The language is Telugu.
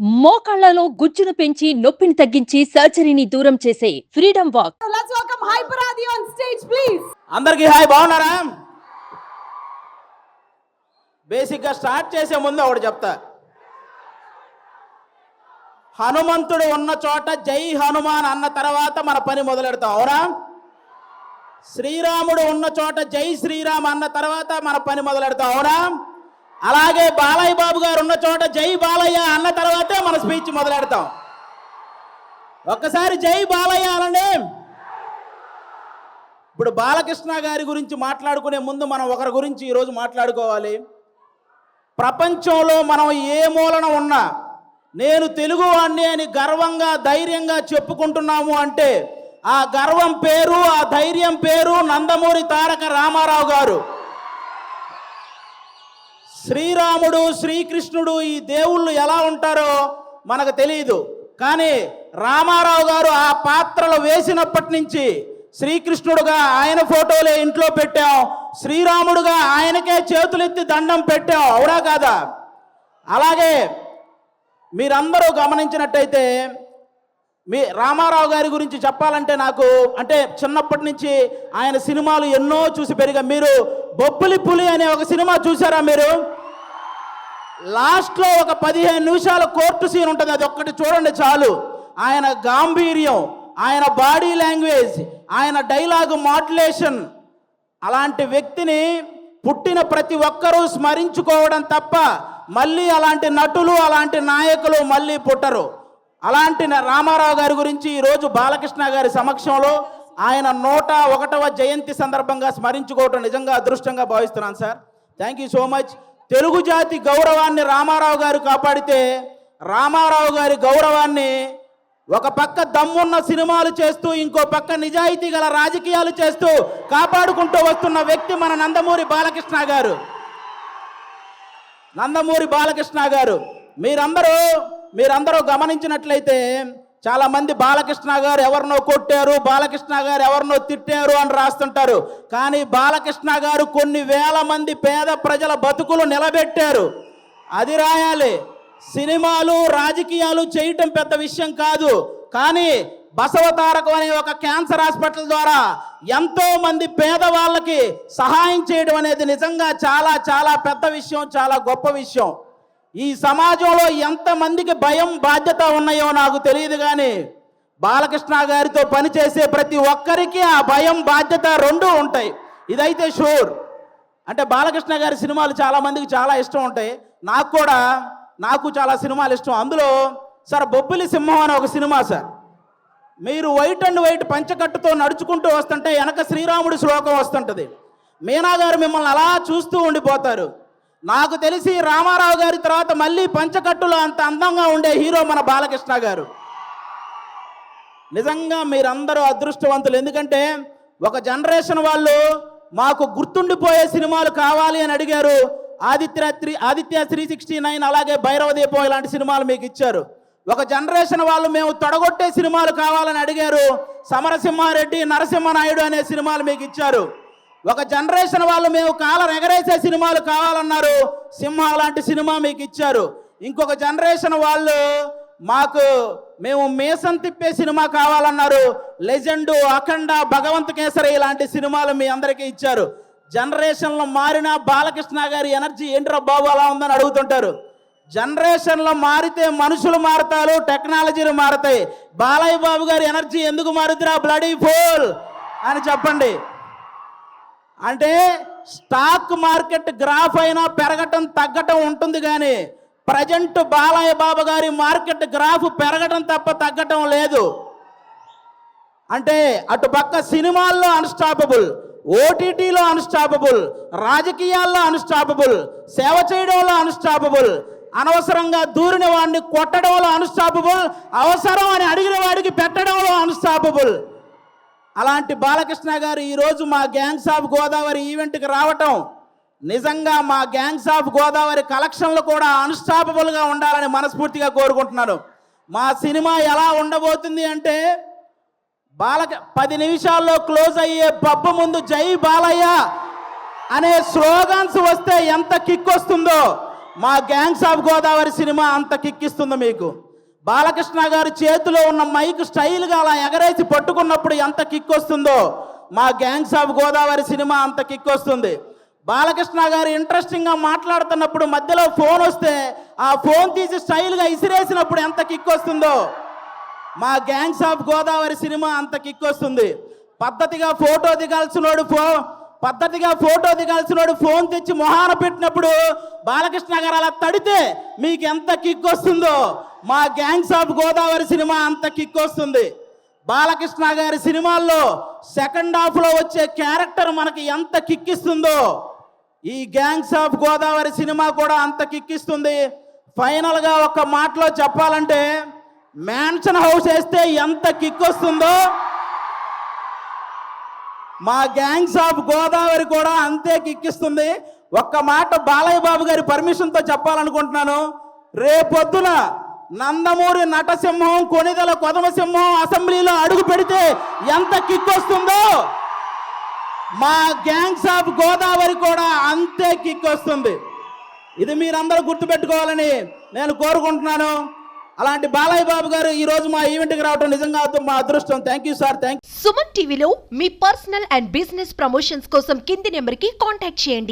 మోకాళ్లలో గుజ్జును పెంచి నొప్పిని తగ్గించి సర్జరీని దూరం చేసే freedom walk. Let's welcome Hyper Adi on stage, please. అందరికీ హాయ్, బాగున్నారా? బేసిక్గా స్టార్ట్ చేసే ముందు ఒకటి చెప్తా. హనుమంతుడు ఉన్న చోట జై హనుమాన్ అన్న తర్వాత మన పని మొదలెడతాం, అవునా? శ్రీరాముడు ఉన్న చోట జై శ్రీరామ్ అన్న తర్వాత మన పని మొదలెడతాం, అవునా? అలాగే బాలయ్య బాబు గారు ఉన్న చోట జై బాలయ్య అన్న తర్వాతే మన స్పీచ్ మొదలెడతాం. ఒక్కసారి జై బాలయ్య అనండి. ఇప్పుడు బాలకృష్ణ గారి గురించి మాట్లాడుకునే ముందు మనం ఒకరి గురించి ఈరోజు మాట్లాడుకోవాలి. ప్రపంచంలో మనం ఏ మూలన ఉన్నా నేను తెలుగువాణ్ణి అని గర్వంగా ధైర్యంగా చెప్పుకుంటున్నాము అంటే ఆ గర్వం పేరు, ఆ ధైర్యం పేరు నందమూరి తారక రామారావు గారు. శ్రీరాముడు, శ్రీకృష్ణుడు ఈ దేవుళ్ళు ఎలా ఉంటారో మనకు తెలియదు, కానీ రామారావు గారు ఆ పాత్రలు వేసినప్పటి నుంచి శ్రీకృష్ణుడుగా ఆయన ఫోటోలే ఇంట్లో పెట్టాం, శ్రీరాముడుగా ఆయనకే చేతులెత్తి దండం పెట్టాం, అవునా కాదా? అలాగే మీరందరూ గమనించినట్టయితే మీ రామారావు గారి గురించి చెప్పాలంటే నాకు చిన్నప్పటి నుంచి ఆయన సినిమాలు ఎన్నో చూసి పెరిగా. మీరు బొబ్బిలి పులి అనే ఒక సినిమా చూసారా? మీరు లాస్ట్లో ఒక 15 నిమిషాల కోర్టు సీన్ ఉంటుంది, అది ఒక్కటి చూడండి చాలు. ఆయన గాంభీర్యం, ఆయన బాడీ లాంగ్వేజ్, ఆయన డైలాగు మాడ్యులేషన్, అలాంటి వ్యక్తిని పుట్టిన ప్రతి ఒక్కరూ స్మరించుకోవడం తప్ప మళ్ళీ అలాంటి నటులు, అలాంటి నాయకులు మళ్ళీ పుట్టరు. అలాంటి రామారావు గారి గురించి ఈరోజు బాలకృష్ణ గారి సమక్షంలో ఆయన 101వ జయంతి సందర్భంగా స్మరించుకోవటం నిజంగా అదృష్టంగా భావిస్తున్నాను sir. Thank you so much. Telugu జాతి గౌరవాన్ని రామారావు గారు కాపాడితే, రామారావు గారి గౌరవాన్ని ఒక పక్క దమ్మున్న సినిమాలు చేస్తూ ఇంకో పక్క నిజాయితీ గల రాజకీయాలు చేస్తూ కాపాడుకుంటూ వస్తున్న వ్యక్తి మన నందమూరి బాలకృష్ణ గారు. నందమూరి బాలకృష్ణ గారు మీరందరూ గమనించినట్లయితే చాలామంది బాలకృష్ణ గారు ఎవరినో కొట్టారు, బాలకృష్ణ గారు ఎవరినో తిట్టారు అని రాస్తుంటారు. కానీ బాలకృష్ణ గారు కొన్ని వేల మంది పేద ప్రజల బతుకులు నిలబెట్టారు, అది రాయాలి. సినిమాలు, రాజకీయాలు చేయటం పెద్ద విషయం కాదు, కానీ బసవతారకం అనే ఒక క్యాన్సర్ హాస్పిటల్ ద్వారా ఎంతో మంది పేదవాళ్ళకి సహాయం చేయడం అనేది నిజంగా చాలా చాలా పెద్ద విషయం, చాలా గొప్ప విషయం. ఈ సమాజంలో ఎంతమందికి భయం, బాధ్యత ఉన్నాయో నాకు తెలియదు, కానీ బాలకృష్ణ గారితో పనిచేసే ప్రతి ఒక్కరికి ఆ భయం, బాధ్యత రెండూ ఉంటాయి, ఇదైతే షూర్. అంటే బాలకృష్ణ గారి సినిమాలు చాలామందికి చాలా ఇష్టం ఉంటాయి, నాకు చాలా సినిమాలు ఇష్టం. అందులో సార్ బొబ్బిలి సింహం అనే ఒక సినిమా సార్. మీరు వైట్ అండ్ వైట్ పంచకట్టుతో నడుచుకుంటూ వస్తుంటే వెనక శ్రీరాముడి శ్లోకం వస్తుంటుంది. మీనా గారు మిమ్మల్ని అలా చూస్తూ ఉండిపోతారు. నాకు తెలిసి రామారావు గారి తర్వాత మళ్ళీ పంచకట్టులో అంత అందంగా ఉండే హీరో మన బాలకృష్ణ గారు. నిజంగా మీరందరూ అదృష్టవంతులు, ఎందుకంటే ఒక జనరేషన్ వాళ్ళు మాకు గుర్తుండిపోయే సినిమాలు కావాలి అని అడిగారు. ఆదిత్య 369, అలాగే భైరవ దీపం ఇలాంటి సినిమాలు మీకు ఇచ్చారు. ఒక జనరేషన్ వాళ్ళు మేము తొడగొట్టే సినిమాలు కావాలని అడిగారు. సమరసింహారెడ్డి, నరసింహనాయుడు అనే సినిమాలు మీకు ఇచ్చారు. ఒక జనరేషన్ వాళ్ళు మేము కాలర్ ఎగరేసే సినిమాలు కావాలన్నారు, సింహ లాంటి సినిమా మీకు ఇచ్చారు. ఇంకొక జనరేషన్ వాళ్ళు మేము మేసం తిప్పే సినిమా కావాలన్నారు, లెజెండు, అఖండ, భగవంత్ కేసరి ఇలాంటి సినిమాలు మీ అందరికీ ఇచ్చారు. జనరేషన్లో మారిన బాలకృష్ణ గారి ఎనర్జీ ఏంట్రా బాబు అలా ఉందని అడుగుతుంటారు. జనరేషన్లో మారితే మనుషులు మారుతారు, టెక్నాలజీలు మారుతాయి. బాలయ్య బాబు గారి ఎనర్జీ ఎందుకు మారుతురా బ్లడీ ఫోల్ అని చెప్పండి. అంటే స్టాక్ మార్కెట్ గ్రాఫ్ అయినా పెరగటం తగ్గటం ఉంటుంది, కానీ ప్రజెంట్ బాలయ్య బాబు గారి మార్కెట్ గ్రాఫ్ పెరగటం తప్ప తగ్గటం లేదు. అంటే అటు పక్క సినిమాల్లో అన్స్టాపబుల్, ఓటీటీలో అన్స్టాపబుల్, రాజకీయాల్లో అన్స్టాపబుల్, సేవ చేయడంలో అన్స్టాపబుల్, అనవసరంగా దూరిన వాడిని కొట్టడంలో అన్స్టాపబుల్, అవసరం అని అడిగిన వాడికి పెట్టడంలో అన్స్టాపబుల్. అలాంటి బాలకృష్ణ గారు ఈరోజు మా గ్యాంగ్స్ ఆఫ్ గోదావరి ఈవెంట్కి రావటం నిజంగా మా గ్యాంగ్స్ ఆఫ్ గోదావరి కలెక్షన్లు కూడా అన్స్టాపబుల్గా ఉండాలని మనస్ఫూర్తిగా కోరుకుంటున్నాను. మా సినిమా ఎలా ఉండబోతుంది అంటే 10 నిమిషాల్లో క్లోజ్ అయ్యే పబ్బు ముందు జై బాలయ్య అనే స్లోగన్స్ వస్తే ఎంత కిక్ వస్తుందో, మా గ్యాంగ్స్ ఆఫ్ గోదావరి సినిమా అంత కిక్కిస్తుంది మీకు. బాలకృష్ణ గారి చేతిలో ఉన్న మైక్ స్టైల్గా అలా ఎగరేసి పట్టుకున్నప్పుడు ఎంత కిక్ వస్తుందో మా గ్యాంగ్స్ ఆఫ్ గోదావరి సినిమా అంత కిక్ వస్తుంది. బాలకృష్ణ గారు ఇంట్రెస్టింగ్గా మాట్లాడుతున్నప్పుడు మధ్యలో ఫోన్ వస్తే ఆ ఫోన్ తీసి స్టైల్గా ఇసిరేసినప్పుడు ఎంత కిక్ వస్తుందో మా గ్యాంగ్స్ ఆఫ్ గోదావరి సినిమా అంత కిక్ వస్తుంది. పద్ధతిగా ఫోటో దిగాల్సినోడు ఫోన్ తెచ్చి మొహాన పెట్టినప్పుడు బాలకృష్ణ గారు అలా తడితే మీకు ఎంత కిక్ వస్తుందో మా గ్యాంగ్స్ ఆఫ్ గోదావరి సినిమా అంత కిక్ వస్తుంది. బాలకృష్ణ గారి సినిమాల్లో సెకండ్ హాఫ్లో వచ్చే క్యారెక్టర్ మనకి ఎంత కిక్కిస్తుందో ఈ గ్యాంగ్స్ ఆఫ్ గోదావరి సినిమా కూడా అంత కిక్కిస్తుంది. ఫైనల్గా ఒక మాటలో చెప్పాలంటే మ్యాన్షన్ హౌస్ వేస్తే ఎంత కిక్ వస్తుందో మా గ్యాంగ్స్ ఆఫ్ గోదావరి కూడా అంతే కిక్కిస్తుంది. ఒక్క మాట బాలయ్య బాబు గారి పర్మిషన్తో చెప్పాలనుకుంటున్నాను. రేపొద్దున నందమూరి నటసింహం, కొణిదెల కొదమసింహం అసెంబ్లీలో అడుగు పెడితే ఎంత కిక్ వస్తుందో మా గ్యాంగ్స్ ఆఫ్ గోదావరి కూడా అంతే కిక్ వస్తుంది. ఇది మీరందరూ గుర్తుపెట్టుకోవాలని నేను కోరుకుంటున్నాను. అలాంటి బాలయ్య బాబు గారు ఈ రోజు మా ఈవెంట్కి రావడం నిజంగా మా అదృష్టం. Thank you sir. సుమన్ టీవీలో మీ పర్సనల్ అండ్ బిజినెస్ ప్రమోషన్స్ కోసం కింది నెంబర్కి కాంటాక్ట్ చేయండి.